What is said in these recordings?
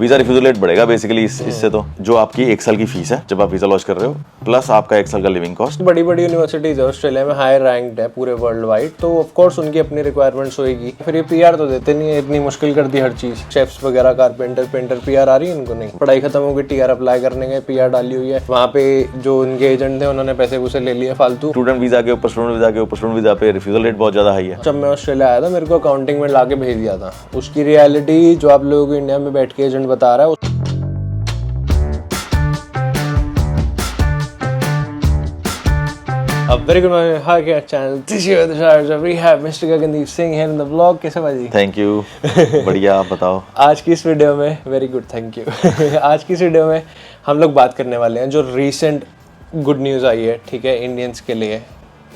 Visa refusal rate बढ़ेगा basically इससे तो जो आपकी 1 साल की फीस है जब आप वीजा लॉन्च कर रहे हो प्लस आपका 1 साल का लिविंग कॉस्ट। बड़ी बड़ी यूनिवर्सिटीज है ऑस्ट्रेलिया में, हाई रैंक्ड है पूरे वर्ल्ड वाइड, तो ऑफ कोर्स उनकी अपनी रिक्वायरमेंट्स होगी। फिर ये पीआर तो देते नहीं है, इतनी मुश्किल कर दी हर चीज। शेफ्स वगैरह, कारपेंटर, पेंटर, पीआर आ रही है इनको नहीं। पढ़ाई खत्म हो गई, टीआर अप्लाई करने गए, पीआर डाली हुई है, वहाँ पे जो उनके एजेंट थे उन्होंने पैसे वूसे ले लिए फालतू। स्टूडेंट वीजा के ऊपर स्टूडेंट वीजा पे रिफ्यूजल रेट बहुत ज्यादा हाई है। जब मैं ऑस्ट्रेलिया आया था मेरे को अकाउंटिंग में ला के भेज दिया था, उसकी रियलिटी जो आप लोगों को इंडिया में बैठ के एजेंट बता रहा है। Very good morning, hi channel. This is the Sharjah. We have Mr. Gagandeep Singh here in the vlog. कैसे भाई? थैंक यू, बढ़िया, आप बताओ। आज की इस वीडियो में वेरी गुड, थैंक यू। आज की इस वीडियो में हम लोग बात करने वाले हैं जो रीसेंट गुड न्यूज़ आई है, ठीक है, इंडियंस के लिए।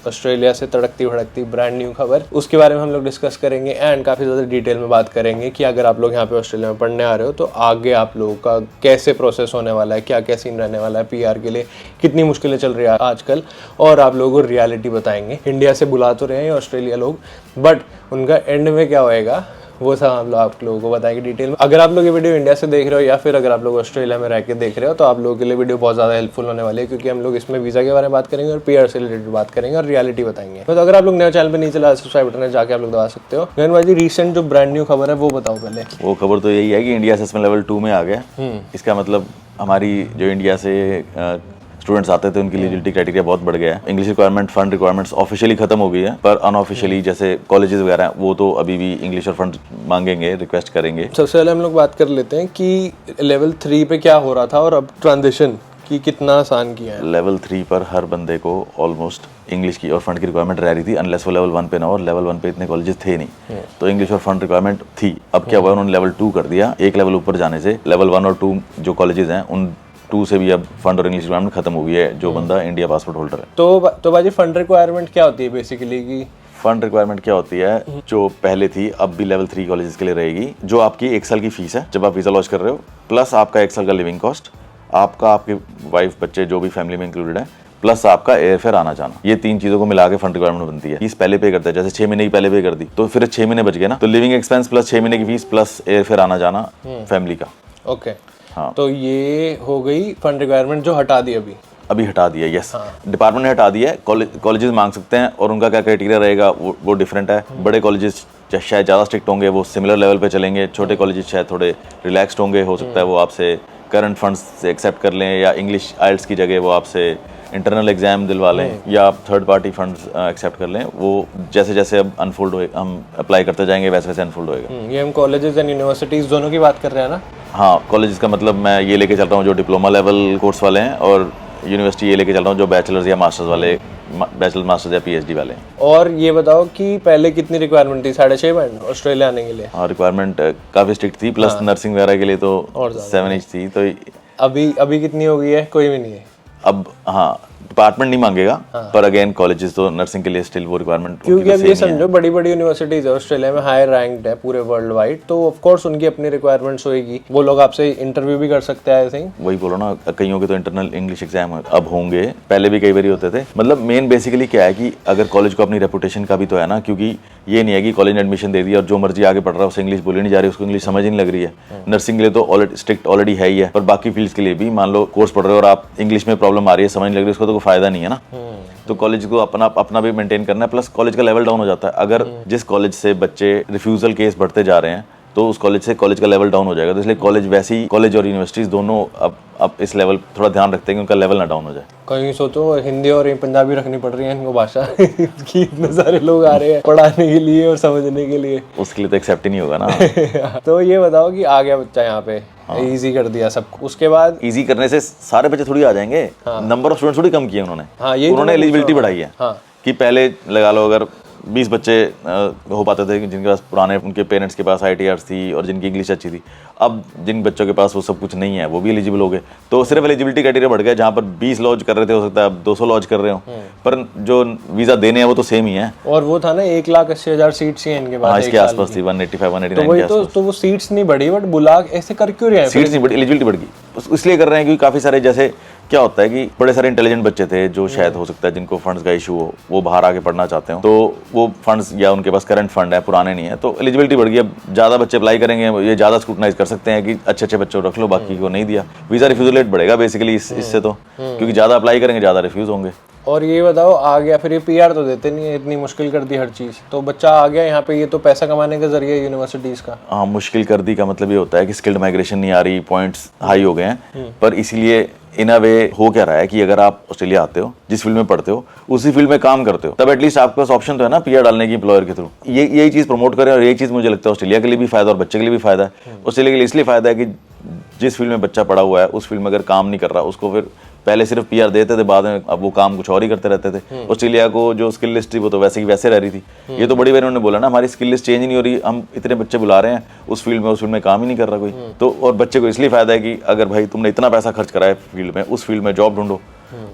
ऑस्ट्रेलिया से तड़कती भड़कती ब्रांड न्यू खबर, उसके बारे में हम लोग डिस्कस करेंगे एंड काफ़ी ज़्यादा डिटेल में बात करेंगे कि अगर आप लोग यहाँ पे ऑस्ट्रेलिया में पढ़ने आ रहे हो तो आगे आप लोगों का कैसे प्रोसेस होने वाला है, क्या क्या सीन रहने वाला है, पीआर के लिए कितनी मुश्किलें चल रही है आजकल, और आप लोगों को रियलिटी बताएंगे। इंडिया से बुला तो रहे हैं ऑस्ट्रेलिया लोग, बट उनका एंड में क्या होएगा वो सब हम लोग आप लोगों को बताएंगे डिटेल में। अगर आप लोग ये वीडियो इंडिया से देख रहे हो या फिर अगर आप लोग ऑस्ट्रेलिया में रह के देख रहे हो तो आप लोगों के लिए वीडियो बहुत ज़्यादा हेल्पफुल होने वाली है, क्योंकि हम लोग इसमें वीज़ा के बारे में बात करेंगे और पीआर से रिलेटेड बात करेंगे और रियलिटी बताएंगे। तो अगर आप लोग नए चैनल पर नहीं चला, सब्सक्राइब बटन है, जाके आप लोग दबा सकते हो। गगन भाई जी, रिसेंट जो ब्रांड न्यू खबर है वो बताओ पहले। वो खबर तो यही है कि इंडिया असेसमेंट लेवल 2 में आ गया। इसका मतलब हमारी जो इंडिया से स्टूडेंट्स आते थे उनकी एलिजिबिलिटी क्राइटेरिया बहुत बढ़ गया है। English requirement, fund requirements officially खत्म हो गई है, पर अनऑफिशियली जैसे कॉलेजेस वगैरह हैं वो तो अभी भी इंग्लिश और फंड मांगेंगे, रिक्वेस्ट करेंगे। सबसे पहले हम लोग बात कर लेते हैं कि लेवल 3 पे क्या हो रहा था और अब ट्रांजिशन की कितना आसान किया है। लेवल 3 पर हर बंदे को ऑलमोस्ट इंग्लिश की और फंड की रिक्वायरमेंट रह रही थी, अनलेस वो लेवल 1 पे ना हो, और लेवल 1 पे इतने कॉलेजेस थे नहीं, तो इंग्लिश और फंड रिक्वायरमेंट थी। अब क्या हुआ, उन्होंने लेवल 2 कर दिया। एक लेवल ऊपर जाने से लेवल 1 और 2 जो कॉलेजेस हैं उन 2 से भी अब फंड और इंग्लिश रिक्वायरमेंट खत्म हो गई है जो बंदा इंडिया पासपोर्ट होल्डर है। तो भाई फंड रिक्वायरमेंट क्या होती है बेसिकली? की फंड रिक्वायरमेंट क्या होती है, जो पहले थी अब भी लेवल 3 कॉलेजेस के लिए रहेगी, जो आपकी 1 साल की फीस है जब आप वीजा लॉन्च कर रहे हो, प्लस आपका 1 साल का लिविंग कॉस्ट, आपका आपके वाइफ बच्चे जो भी फैमिली में इंक्लूडेड है, प्लस आपका एयर फेयर आना जाना, ये 3 चीजों को मिला के फंड रिक्वायरमेंट बनती है। फीस पहले पे करते हैं, जैसे 6 महीने की पहले पे कर दी तो फिर 6 महीने बच गए ना, तो लिविंग एक्सपेंस प्लस 6 महीने की फीस प्लस एयर फेयर आना जाना फैमिली का। ओके, हाँ, तो ये हो गई फंड रिक्वायरमेंट जो हटा दी अभी हटा दिया। यस, डिपार्टमेंट ने हटा दिया है। कॉलेजेस मांग सकते हैं और उनका क्या क्राइटेरिया रहेगा वो डिफरेंट है। बड़े कॉलेजेस शायद ज़्यादा स्ट्रिक्ट होंगे, वो सिमिलर लेवल पे चलेंगे। छोटे कॉलेजेस शायद थोड़े रिलैक्स्ड होंगे, हो सकता है वो आपसे करंट फंड्स से एक्सेप्ट कर लें, या इंग्लिश आइल्स की जगह वो आपसे इंटरनल एग्जाम दिलवा लें, या थर्ड पार्टी फंड्स एक्सेप्ट कर लें। वो जैसे जैसे अब अनफोल्ड हो, हम अप्लाई करते जाएंगे वैसे वैसे अनफोल्ड होएगा। ये हम कॉलेजेस एंड यूनिवर्सिटीज़ दोनों की बात कर रहे हैं ना? हाँ, कॉलेजेस का मतलब मैं ये लेके चल रहा हूँ जो डिप्लोमा लेवल कोर्स वाले हैं, और यूनिवर्सिटी ये लेके चल रहा हूँ जो बैचलर्स या मास्टर्स वाले, बैचलर मास्टर्स या पीएचडी वाले हैं। और ये बताओ कि पहले कितनी रिक्वायरमेंट थी? 6.5 बैंड ऑस्ट्रेलिया आने के लिए? हाँ, रिक्वायरमेंट काफ़ी स्ट्रिक्ट थी, प्लस नर्सिंग वगैरह के लिए तो 7 इंच थी। तो अभी कितनी हो गई है? कोई भी नहीं है अब। हाँ, डिपार्टमेंट नहीं मांगेगा, पर अगेन कॉलेजेस तो नर्सिंग के लिए स्टिल वो रिक्वायरमेंट, क्योंकि अब ये समझो बड़ी बड़ी यूनिवर्सिटीज है ऑस्ट्रेलिया में, हाई रैंक्ड है पूरे वर्ल्ड वाइड, तो ऑफ कोर्स उनकी अपनी रिक्वायरमेंट्स होगी। वो लोग आपसे इंटरव्यू भी कर सकते हैं, आई थिंक। वही बोलो ना, कईयों के तो इंटरनल इंग्लिश एग्जाम अब होंगे, पहले भी कई बार होते थे। मतलब मेन बेसिकली क्या है कि अगर कॉलेज को अपनी रेपुटेशन का भी तो है ना, क्योंकि ये नहीं है कि कॉलेज ने एडमिशन दे दिया और जो मर्जी आगे पढ़ रहा है उसे इंग्लिश बोली नहीं जा रही, उसको इंग्लिश समझ ही नहीं लग रही है। नर्सिंग के लिए तो स्ट्रिक्ट ऑलरेडी है ही है, पर बाकी फील्ड्स के लिए भी मान लो कोर्स पढ़ रहे हो और आप इंग्लिश में प्रॉब्लम आ रही है, समझ नहीं लग रही है, उसको तो कोई फायदा नहीं है ना। तो कॉलेज को अपना भी मेंटेन करना है, प्लस कॉलेज का लेवल डाउन हो जाता है। अगर जिस कॉलेज से बच्चे रिफ्यूजल केस बढ़ते जा रहे हैं तो उस कॉलेज से कॉलेज का लेवल डाउन हो जाएगा। तो इसलिए कॉलेज वैसे ही, कॉलेज और यूनिवर्सिटीज दोनों अब इस लेवल थोड़ा ध्यान रखते हैं कि उनका लेवल ना डाउन हो जाए। कहीं सोचो हिंदी और पंजाबी रखनी पड़ रही है इनको भाषा कि इतने सारे लोग आ रहे हैं पढ़ाने के लिए और समझने के लिए, उसके लिए तो एक्सेप्ट ही नहीं होगा ना। तो ये बताओ कि आ गया बच्चा यहाँ पे, इजी कर दिया सब, उसके बाद इजी करने से सारे बच्चे थोड़ी आ जाएंगे। नंबर ऑफ स्टूडेंट्स थोड़ी कम किए उन्होंने। उन्होंने एलिजिबिलिटी बढ़ाई है कि पहले लगा लो अगर 20 बच्चे हो पाते थे जिनके पास पुराने, उनके पेरेंट्स के पास ITRs थी और जिनकी इंग्लिश अच्छी थी। अब जिन बच्चों के पास वो सब कुछ नहीं है वो भी एलिजिबल हो गए, तो सिर्फ एलिजिबिलिटी क्राइटेरिया बढ़ गया। जहाँ पर 20 लॉन्च कर रहे थे, हो सकता है अब 200 लॉन्च कर रहे हो, पर जो वीज़ा देने हैं वो तो सेम ही है। और वो था ना 1,80,000 सीट्स ही इनके पास। हाँ, इसके आसपास थी 185-189 के आसपास। तो वो सीट्स नहीं बढ़ी, बट बुला ऐसे कर क्यों रहे हैं? सीट्स नहीं बढ़ी, एलिजिबिलिटी बढ़ गई। इसलिए कर रहे हैं क्योंकि काफ़ी सारे जैसे क्या होता है कि बड़े सारे इंटेलिजेंट बच्चे थे जो शायद हो सकता है जिनको फंड्स का इशू हो, वो बाहर आके पढ़ना चाहते हो, तो वो फंड्स या उनके पास करंट फंड है, पुराने नहीं है, तो एलिजिबिलिटी बढ़ गई। अब ज़्यादा बच्चे अप्लाई करेंगे, ये ज़्यादा स्क्रूटनाइज कर सकते हैं कि अच्छे बच्चों को रख लो, बाकी को नहीं दिया। वीज़ा रिफ्यूजल रेट बढ़ेगा बेसिकली इससे, तो क्योंकि ज़्यादा अप्लाई करेंगे ज़्यादा रिफ्यूज़ होंगे। और ये बताओ, आ गया फिर ये पीआर तो देते नहीं है, इतनी मुश्किल कर दी हर चीज़, तो बच्चा आ गया यहाँ पे, ये तो पैसा कमाने का जरिए यूनिवर्सिटीज़ का। हाँ, मुश्किल कर दी का मतलब ये होता है कि स्किल्ड माइग्रेशन नहीं आ रही, पॉइंट्स हाई हो गए हैं, पर इसीलिए इन अ वे हो क्या रहा है कि अगर आप ऑस्ट्रेलिया आते हो, जिस फील्ड में पढ़ते हो उसी फील्ड में काम करते हो, तब एटलीस्ट आपके पास ऑप्शन तो है ना पीआर डालने की एम्प्लॉयर के थ्रू। यही चीज़ प्रमोट करें, और यही चीज़ मुझे लगता है ऑस्ट्रेलिया के लिए भी फायदा और बच्चे के लिए भी फायदा है। ऑस्ट्रेलिया के लिए इसलिए फायदा है कि जिस फील्ड में बच्चा पढ़ा हुआ है उस फील्ड में अगर काम नहीं कर रहा, उसको फिर पहले सिर्फ पीआर देते थे, बाद में अब वो काम कुछ और ही करते रहते थे। ऑस्ट्रेलिया को जो स्किल लिस्ट थी वो तो वैसे की वैसे रह रही थी। ये तो बड़ी बार उन्होंने बोला ना, हमारी स्किल लिस्ट चेंज नहीं हो रही, हम इतने बच्चे बुला रहे हैं उस फील्ड में काम ही नहीं कर रहा कोई। तो और बच्चे को इसलिए फायदा है कि अगर भाई तुमने इतना पैसा खर्च करा है फील्ड में, उस फील्ड में जॉब ढूंढो,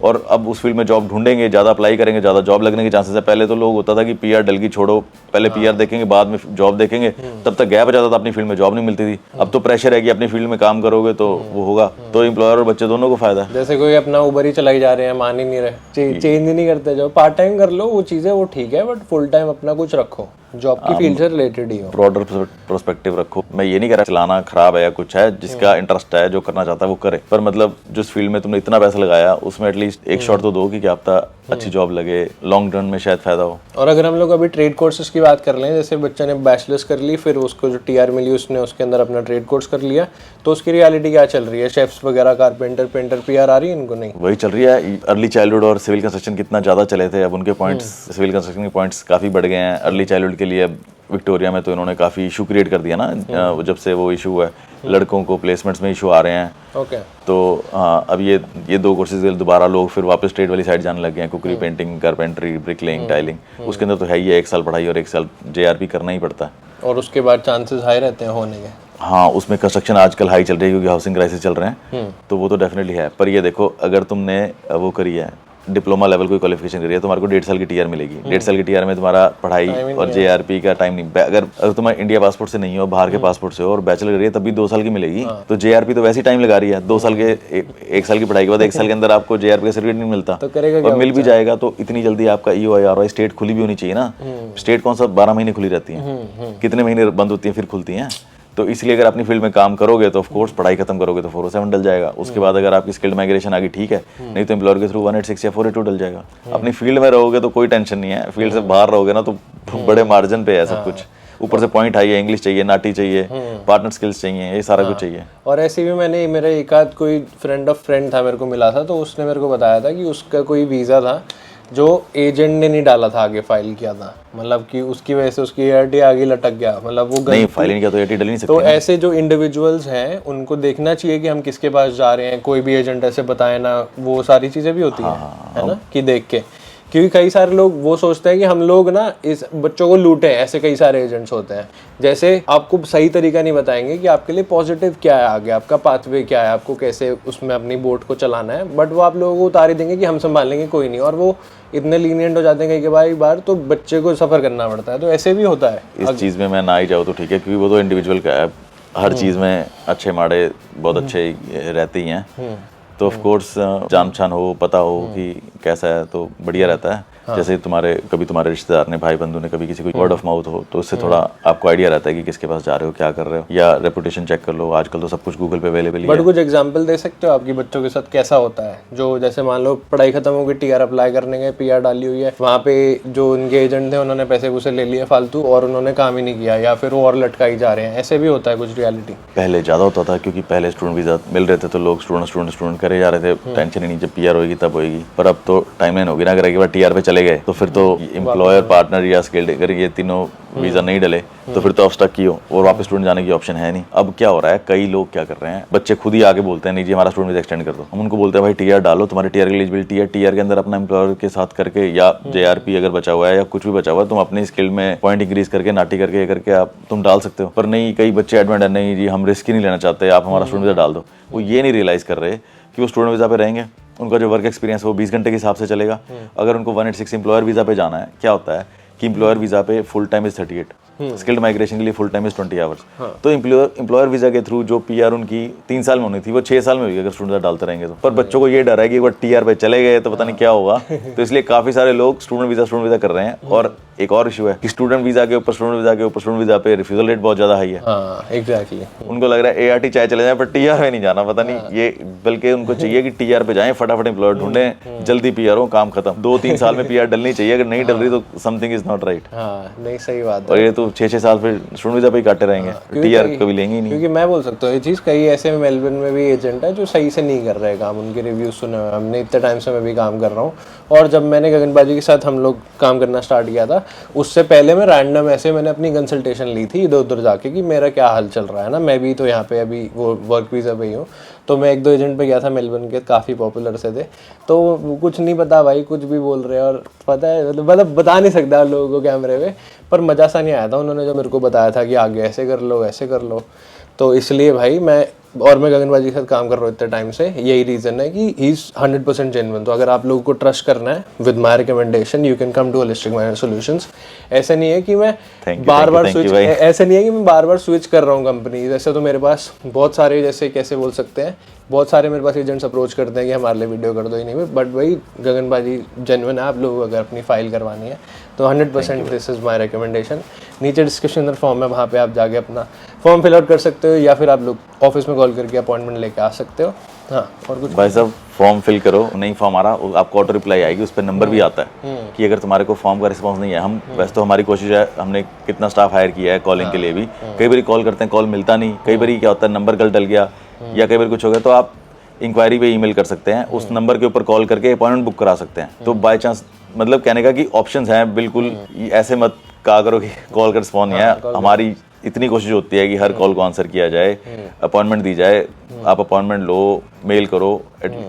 और अब उस फील्ड में जॉब ढूंढेंगे, ज़्यादा अप्लाई करेंगे, ज़्यादा जॉब लगने के चांसेस है। पहले तो लोग होता था कि पीआर डल की छोड़ो, पहले पीआर देखेंगे बाद में जॉब देखेंगे, तब तक गैप आ जाता था, अपनी फील्ड में जॉब नहीं मिलती थी। अब तो प्रेशर है कि अपनी फील्ड में काम करोगे तो वो होगा, तो एम्प्लॉयर और बच्चे दोनों को फायदा है। जैसे कोई अपना उबर ही चलाई जा रहे हैं, मान ही नहीं रहे, चेंज ही नहीं करते, जो पार्ट टाइम कर लो वो चीज़ें वो ठीक है, बट फुल टाइम अपना कुछ रखो, जॉब की फील्ड से रिलेटेड ही हो, ब्रॉडर प्रोस्पेक्टिव रखो। मैं ये नहीं कह रहा चलाना खराब है या कुछ है, जिसका इंटरेस्ट है, जो करना चाहता है वो करे, पर मतलब जिस फील्ड में तुमने इतना पैसा लगाया उसमें एटलीस्ट एक शॉट तो दो कि क्या पता अच्छी जॉब लगे, लॉन्ग टर्म में शायद फायदा हो। और अगर हम लोग अभी ट्रेड कोर्सेज की बात कर लें, जैसे बच्चे ने बैचलर्स कर ली, फिर उसको जो टीआर मिली उसने उसके अंदर अपना ट्रेड कोर्स कर लिया, तो उसकी रियलिटी क्या चल रही है? शेफ्स वगैरह, कारपेंटर, पेंटर पीआर आ रही है इनको? नहीं, वही चल रही है। अर्ली चाइल्डहुड और सिविल कंस्ट्रक्शन कितना ज़्यादा चले थे, अब उनके पॉइंट्स, सिविल कंस्ट्रक्शन के पॉइंट्स काफ़ी बढ़ गए हैं। अर्ली चाइल्डहुड के लिए अब विक्टोरिया में तो इन्होंने काफ़ी इशू क्रिएट कर दिया ना, जब से वो इशू है, लड़कों को प्लेसमेंट्स में इशू आ रहे हैं। ओके। तो हाँ, अब ये दो कोर्सेज दोबारा लोग फिर वापस ट्रेड वाली साइड जाने लगे हैं, कुकरी, पेंटिंग, कारपेंटरी, ब्रिकलेइंग, टाइलिंग। उसके अंदर तो है ही है 1 साल पढ़ाई और 1 साल जेआरपी करना ही पड़ता है, और उसके बाद चांसेस हाई रहते हैं होने के। हाँ, उसमें कंस्ट्रक्शन आजकल हाई चल रही है क्योंकि हाउसिंग क्राइसिस चल रहे हैं, तो वो तो डेफिनेटली है। पर ये देखो, अगर तुमने वो करी है, डिप्लोमा लेवल कोई क्वालिफिकेशन करी है, तुम्हारे को 1.5 साल की टीआर मिलेगी। 1.5 साल की टीआर में तुम्हारा पढ़ाई और जेआरपी का टाइम नहीं, अगर तुम्हारा इंडिया पासपोर्ट से नहीं हो, बाहर के पासपोर्ट से हो और बैचलर करी है, तब भी 2 साल की मिलेगी। तो जेआरपी तो वैसे ही टाइम लगा रही है, 2 साल के 1 साल की पढ़ाई के बाद 1 साल के अंदर आपको जेआरपी का सर्टिफिकेट नहीं मिलता, तो करेगा और मिल भी जाएगा तो इतनी जल्दी आपका ईओआई आरओआई स्टेट खुली भी होनी चाहिए ना। स्टेट कौन सा 12 महीने खुली रहती है, कितने महीने बंद होती है फिर खुलती हैं। तो इसलिए अगर अपनी फील्ड में काम करोगे तो ऑफ कोर्स पढ़ाई खत्म करोगे तो 407 डल जाएगा। उसके बाद अगर आपकी स्किल्ड माइग्रेशन आ गई, ठीक है, नहीं तो एम्प्लॉयर के थ्रू 186 या 482 डल जाएगा। अपनी फील्ड में रहोगे तो कोई टेंशन नहीं है, फील्ड से बाहर रहोगे ना तो बड़े मार्जिन पे है सब कुछ। ऊपर से पॉइंट हाई है, इंग्लिश चाहिए, नाटी चाहिए, पार्टनर स्किल्स चाहिए, ये सारा कुछ चाहिए। और ऐसे भी मैंने, मेरा एक आध कोई फ्रेंड ऑफ फ्रेंड था, मेरे को मिला था, तो उसने मेरे को बताया था कि उसका कोई वीज़ा था जो एजेंट ने नहीं डाला था, आगे फाइल किया था, मतलब कि उसकी वजह से उसकी एआरटी आगे लटक गया, मतलब वो नहीं फाइल नहीं किया तो एआरटी डल नहीं सकती। तो ऐसे जो इंडिविजुअल्स हैं उनको देखना चाहिए कि हम किसके पास जा रहे हैं, कोई भी एजेंट ऐसे बताए ना, वो सारी चीज़ें भी होती हैं, है ना, कि देख के, क्योंकि कई सारे लोग वो सोचते हैं कि हम लोग ना इस बच्चों को लूटें, ऐसे कई सारे एजेंट्स होते हैं, जैसे आपको सही तरीका नहीं बताएंगे कि आपके लिए पॉजिटिव क्या है, आगे आपका पाथवे क्या है, आपको कैसे उसमें अपनी बोट को चलाना है, बट वो आप लोगों को उतार ही देंगे कि हम संभाल लेंगे, कोई नहीं, और वो इतने लीनियंट हो जाते हैं कई बार तो बच्चे को सफ़र करना पड़ता है। तो ऐसे भी होता है। इस चीज़ में मैं ना ही जाऊँ तो ठीक है, क्योंकि वो तो इंडिविजुअल का है, हर चीज़ में अच्छे माड़े बहुत अच्छे रहते ही हैं, तो ऑफ कोर्स जान पहचान हो, पता हो कि कैसा है तो बढ़िया रहता है। जैसे कभी तुम्हारे रिश्तेदार ने, भाई बंधु ने कभी किसी को वर्ड ऑफ माउथ हो तो उससे थोड़ा आपको आइडिया रहता है कि किसके पास जा रहे हो, क्या कर रहे हो, या रेपुटेशन चेक कर लो। आजकल तो सब कुछ गूगल पे अवेलेबल है। बट कुछ एग्जांपल दे सकते हो आपकी बच्चों के साथ कैसा होता है, जो जैसे मान लो पढ़ाई खत्म हो गई, टीआर अप्लाई करने गए, पीआर डाली हुई है, वहाँ पे जो उनके एजेंट थे उन्होंने पैसे वूसे ले लिए फालतू और उन्होंने काम ही नहीं किया, या फिर वो और लटकाई जा रहे हैं, ऐसे भी होता है कुछ रियलिटी? पहले ज़्यादा होता था क्योंकि पहले स्टूडेंट वीज़ा मिल रहे थे तो लोग स्टूडेंट करे जा रहे थे, टेंशन ही नहीं, जब पीआर होगी तब होगी। पर अब तो टाइमलाइन होगी ना, अगर एक बार टीआर पे चले गए तो फिर तो एम्प्लॉयर, पार्टनर या स्किल्ड, अगर ये तीनों वीज़ा नहीं डले तो फिर तो अब स्टक ही हो और वापस स्टूडेंट जाने की ऑप्शन है नहीं। अब क्या हो रहा है, कई लोग क्या कर रहे हैं, बच्चे खुद ही आगे बोलते हैं नहीं जी हमारा स्टूडेंट वीज़ा एक्सटेंड कर दो। हम उनको बोलते हैं भाई टीआर डालो, तुम्हारे टीआर की एलिजिबिलिटी है, टीआर के अंदर अपना एम्प्लॉयर के साथ करके या जेआरपी अगर बचा हुआ है या कुछ भी बचा हुआ है, तुम अपनी स्किल में पॉइंट इंक्रीज करके, नाटी करके आप तुम डाल सकते हो। पर नहीं, कई बच्चे एडमेंट है, नहीं जी हम रिस्क ही नहीं लेना चाहते, आप हमारा स्टूडेंट वीज़ा डाल दो। वो ये नहीं रियलाइज कर रहे कि वो स्टूडेंट वीज़ा पे रहेंगे, उनका जो वर्क एक्सपीरियंस वो 20 घंटे के हिसाब से चलेगा। अगर उनको 186 एम्प्लॉयर वीज़ा पे जाना है, क्या होता है कि एम्प्लॉयर वीज़ा पे full time is 38, skilled migration के लिए फुल टाइम इज 20 आवर्स। तो एम्प्लॉयर वीजा के थ्रू जो पीआर उनकी 3 साल में होनी थी वो 6 साल में हुई अगर स्टूडेंट वीजा डालते रहेंगे तो। पर बच्चों को ये डर है कि एक बार टीआर पे चले गए तो पता नहीं क्या होगा, तो इसलिए काफी सारे लोग स्टूडेंट वीजा कर रहे हैं। और एक और इशू है कि स्टूडेंट वीजा के ऊपर स्टूडेंट वीजा पे रिफ्यूजल रेट बहुत ज्यादा हाई है। एग्जैक्टली। उनको लग रहा है एआरटी चाहे चले जाए पर टीआर में नहीं जाना, पता नहीं ये, बल्कि उनको चाहिए कि टीआर पे जाएं, फटाफट एम्प्लॉयर ढूंढें, जल्दी पीआर हो, काम खत्म। 2-3 साल में पीआर डलनी चाहिए, अगर नहीं डल रही तो समथिंग इज नॉट राइट। नहीं सही बात और ये तो 6-6 साल फिर स्टूडेंट वीजा पे ही काटे रहेंगे, टीआर कभी लेंगे ही नहीं। क्योंकि मैं बोल सकता हूँ ये चीज़, कई ऐसे मेलबर्न में भी एजेंट है जो सही से नहीं कर रहे काम, उनके रिव्यूज सुने हुए हमने, इतने टाइम से मैं भी काम कर रहा हूँ। और जब मैंने गगनबाजी के साथ हम लोग काम करना स्टार्ट किया था, उससे पहले मैं रैंडम ऐसे मैंने अपनी कंसल्टेशन ली थी इधर उधर जाके कि मेरा क्या हाल चल रहा है ना, मैं भी तो यहाँ पे अभी वो वर्क वीज़ा पे ही हूँ। तो मैं 1-2 एजेंट पे गया था मेलबर्न के, काफ़ी पॉपुलर से थे, तो वो कुछ नहीं पता भाई, कुछ भी बोल रहे हैं। और पता है मतलब बता नहीं सकता लोगों को कैमरे पे, पर मज़ा सा नहीं आया था उन्होंने जो मेरे को बताया था कि आगे ऐसे कर लो ऐसे कर लो। तो इसलिए भाई मैं गगनबाजी के साथ काम कर रहा हूँ इतने टाइम से, यही रीज़न है कि ही इज़ 100% जेन्युइन। तो अगर आप लोगों को ट्रस्ट करना है with my recommendation, you can come to holistic mind solutions. ऐसा नहीं है कि मैं बार बार स्विच कर रहा हूँ कंपनी। जैसे तो मेरे पास बहुत सारे, जैसे कैसे बोल सकते हैं, बहुत सारे मेरे पास एजेंट्स अप्रोच करते हैं कि हमारे लिए वीडियो कर दो, ही नहीं, बट भाई गगनबाजी जेन्युइन है। आप लोग अगर अपनी फाइल करवानी है तो 100% दिस इज़ माई रिकमेंडेशन। नीचे डिस्क्रिप्शन में फॉर्म है, वहाँ पे आप जाके अपना फॉर्म फिल आउट कर सकते हो, या फिर आप लोग ऑफिस में कॉल करके अपॉइंटमेंट लेके आ सकते हो। हाँ, और कुछ भाई साहब फॉर्म फिल करो, नहीं फॉर्म आ रहा आपको ऑटो रिप्लाई आएगी, उस पर नंबर भी आता है कि अगर तुम्हारे को फॉर्म का रिस्पांस नहीं है, हम वैसे तो हमारी कोशिश है, हमने कितना स्टाफ हायर किया है कॉलिंग के लिए भी, कई बार कॉल करते हैं कॉल मिलता नहीं, कई बार क्या होता है नंबर कल डल गया या कई बार कुछ हो गया, तो आप इंक्वायरी पे ईमेल कर सकते हैं, उस नंबर के ऊपर कॉल करके अपॉइंटमेंट बुक करा सकते हैं। तो बाय चांस मतलब कहने का कि ऑप्शंस हैं, बिल्कुल ऐसे मत कहा करो कि कॉल का रिस्पॉन्स नहीं है। हमारी इतनी कोशिश होती है कि हर कॉल को आंसर किया जाए, अपॉइंटमेंट दी जाए। आप अपॉइंटमेंट लो, मेल करो,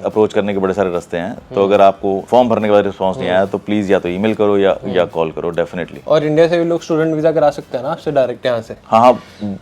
अप्रोच करने के बड़े सारे रास्ते हैं। तो अगर आपको फॉर्म भरने के बाद रिस्पांस नहीं आया तो प्लीज या तो ईमेल करो या कॉल करो डेफिनेटली। और इंडिया से भी लोग स्टूडेंट वीजा करा सकते हैं ना आपसे डायरेक्ट यहाँ से? हाँ,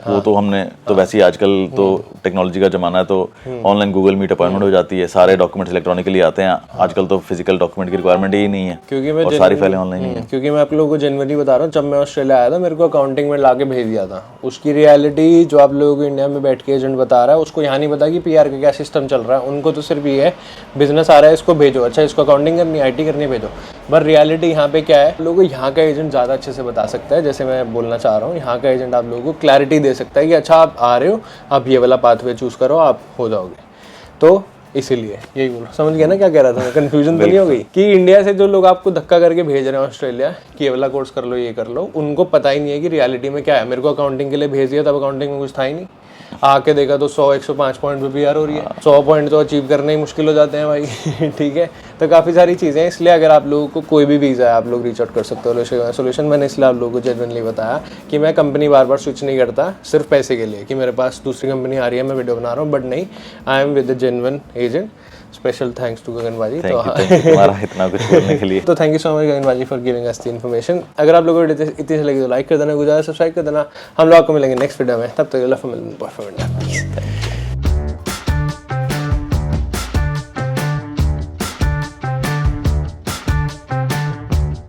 वो तो हमने तो वैसे ही आजकल तो टेक्नोलॉजी का जमाना है, तो ऑनलाइन गूगल मीट अपॉइंटमेंट हो जाती है, सारे डॉक्यूमेंट्स इलेक्ट्रॉनिकली आते हैं आजकल, तो फिजिकल डॉक्यूमेंट की रिक्वायरमेंट ही नहीं है, क्योंकि मैं और सारी फाइलें ऑनलाइन ही है। क्योंकि मैं आप लोगों को जनवरी बता रहा हूँ, जब मैं ऑस्ट्रेलिया आया था मेरे को अकाउंटिंग में ला के भेज दिया था। उसकी रियलिटी जो आप लोगों को इंडिया में बैठ के एजेंट बता रहा है, उसको यहाँ नहीं पता कि पीआर का क्या सिस्टम चल रहा है। उनको तो सिर्फ ये है बिजनेस आ रहा है इसको भेजो, अच्छा इसको अकाउंटिंग करनी आईटी करनी भेजो। पर रियलिटी यहाँ पे क्या है, लोगों को यहाँ का एजेंट ज़्यादा अच्छे से बता सकता है। जैसे मैं बोलना चाह रहा हूँ, यहाँ का एजेंट आप लोगों को क्लैरिटी दे सकता है कि अच्छा आप आ रहे हो, आप ये वाला पाथवे चूज़ करो, आप हो जाओगे। तो इसीलिए यही बोल, समझ गया ना क्या कह रहा था मैं? कंफ्यूजन तो नहीं हो गई कि इंडिया से जो लोग आपको धक्का करके भेज रहे हैं ऑस्ट्रेलिया कि ये वाला कोर्स कर लो, ये कर लो, उनको पता ही नहीं है कि रियलिटी में क्या है। मेरे को अकाउंटिंग के लिए भेज दिया, तब अकाउंटिंग में कुछ था ही नहीं, आके देखा तो 100-105 पॉइंट पे पीआर हो रही है। 100 पॉइंट तो अचीव करने ही मुश्किल हो जाते हैं भाई। ठीक है, तो काफ़ी सारी चीज़ें हैं। इसलिए अगर आप लोगों को कोई भी वीज़ा है, आप लोग रीच आउट कर सकते हो सोल्यूशन। मैंने इसलिए आप लोगों को जेन्युइनली बताया कि मैं कंपनी बार बार स्विच नहीं करता सिर्फ पैसे के लिए कि मेरे पास दूसरी कंपनी आ रही है, मैं वीडियो बना रहा हूँ, बट नहीं, I am with the genuine agent. Special thanks to गगनबाजी तुम्हारा इतना कुछ बोलने के लिए। तो थैंक यू सो मच गगनबाजी for giving us the information. अगर आप लोगों को इतनी अच्छी लगी तो लाइक कर देना, गुजारा सब्सक्राइब कर देना। हम लोग आपको मिलेंगे नेक्स्ट वीडियो में, तब तक